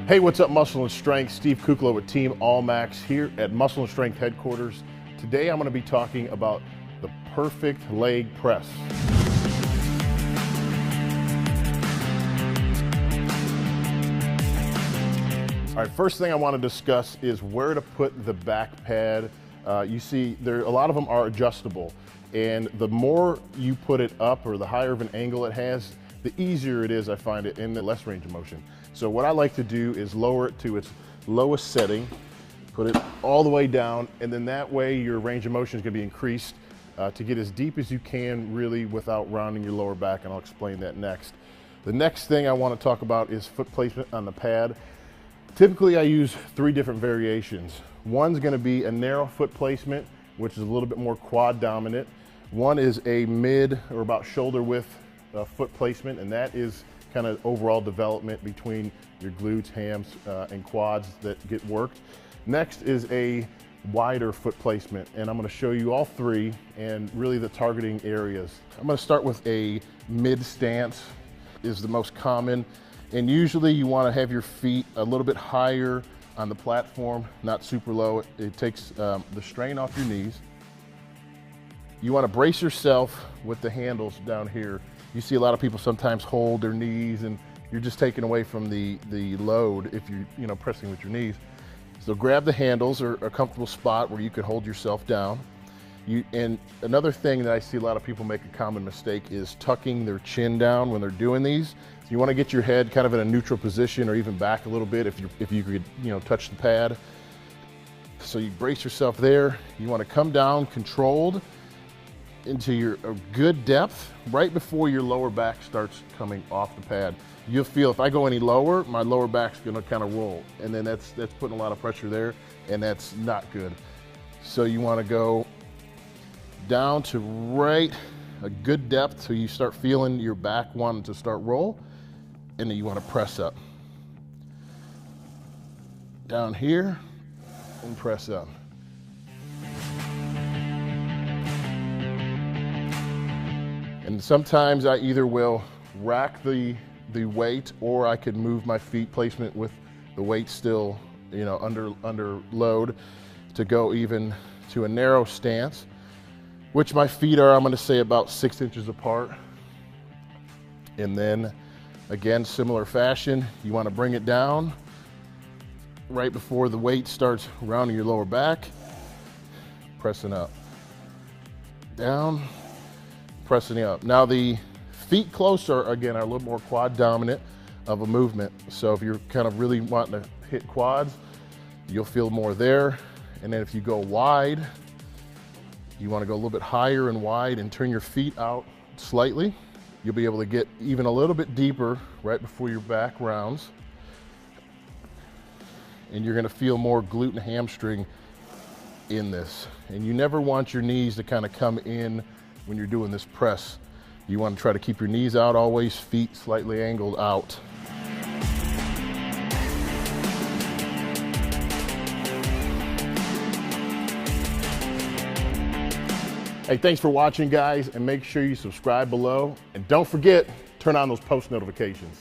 Hey, what's up, Muscle and Strength? Steve Kukla with Team Allmax here at Muscle and Strength headquarters. Today I'm going to be talking about the perfect leg press. All right, first thing I want to discuss is where to put the back pad. You see, a lot of them are adjustable, and the more you put it up or the higher of an angle it has, the easier it is, I find it, and the less range of motion. So what I like to do is lower it to its lowest setting, put it all the way down, and then that way your range of motion is going to be increased to get as deep as you can, really, without rounding your lower back, and I'll explain that next. The next thing I want to talk about is foot placement on the pad. Typically I use 3 different variations. One's going to be a narrow foot placement, which is a little bit more quad dominant. One is a mid or about shoulder width foot placement, and that is kind of overall development between your glutes, hams, and quads that get worked. Next is a wider foot placement, and I'm going to show you all 3 and really the targeting areas. I'm going to start with a mid stance, is the most common, and usually you want to have your feet a little bit higher on the platform, not super low. It takes the strain off your knees. You want to brace yourself with the handles down here. You see a lot of people sometimes hold their knees, and you're just taking away from the load if you're pressing with your knees. So grab the handles or a comfortable spot where you can hold yourself down. And another thing that I see a lot of people make a common mistake is tucking their chin down when they're doing these. So you want to get your head kind of in a neutral position, or even back a little bit if you could touch the pad. So you brace yourself there. You want to come down controlled into a good depth right before your lower back starts coming off the pad. You'll feel if I go any lower, my lower back's gonna kind of roll, and then that's putting a lot of pressure there, and that's not good. So you want to go down to right a good depth so you start feeling your back wanting to start roll, and then you want to press up. Down here and press up. And sometimes I either will rack the weight, or I could move my feet placement with the weight still, under load, to go even to a narrow stance, which my feet are, I'm going to say, about 6 inches apart. And then again, similar fashion, you want to bring it down right before the weight starts rounding your lower back, pressing up, down, pressing up. Now the feet closer, again, are a little more quad dominant of a movement. So if you're kind of really wanting to hit quads, you'll feel more there. And then if you go wide, you want to go a little bit higher and wide and turn your feet out slightly. You'll be able to get even a little bit deeper right before your back rounds. And you're going to feel more glute and hamstring in this. And you never want your knees to kind of come in when you're doing this press. You want to try to keep your knees out always, feet slightly angled out. Hey, thanks for watching, guys, and make sure you subscribe below. And don't forget, turn on those post notifications.